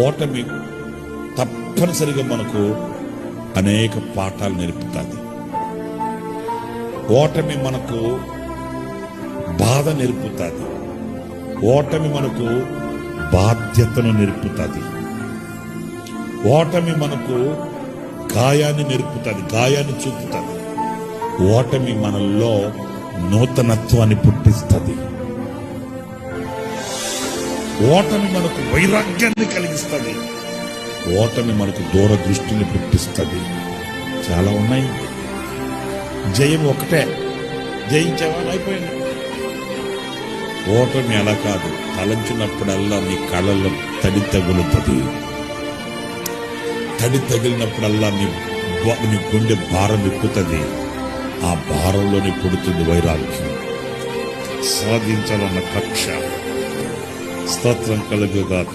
ఓటమి తప్పనిసరిగా మనకు అనేక పాఠాలు నేర్పుతుంది. ఓటమి మనకు బాధ నేర్పుతుంది. ఓటమి మనకు బాధ్యతను నేర్పుతుంది. ఓటమి మనకు గాయాన్ని నేర్పుతుంది, గాయాన్ని చూపుతుంది. ఓటమి మనల్లో నూతనత్వాన్ని పుట్టిస్తుంది. ఓటమి మనకు వైరాగ్యాన్ని కలిగిస్తుంది. ఓటమి మనకు దూరదృష్టిని పుట్టిస్తుంది. చాలా ఉన్నాయి. జయం ఒకటే, జయించేవాడు అయిపోయింది. ఓటమి అలా కాదు, తలంచినప్పుడల్లా నీ కళ్ళల్లో తడి తగులుతుంది. తడి తగిలినప్పుడల్లా నీ గుండె భారం ఎక్కుతుంది. ఆ భారంలోనే పుడుతుంది వైరాగ్యం, సాధించాలన్న కక్ష. స్తోత్రం కలుగుగాక.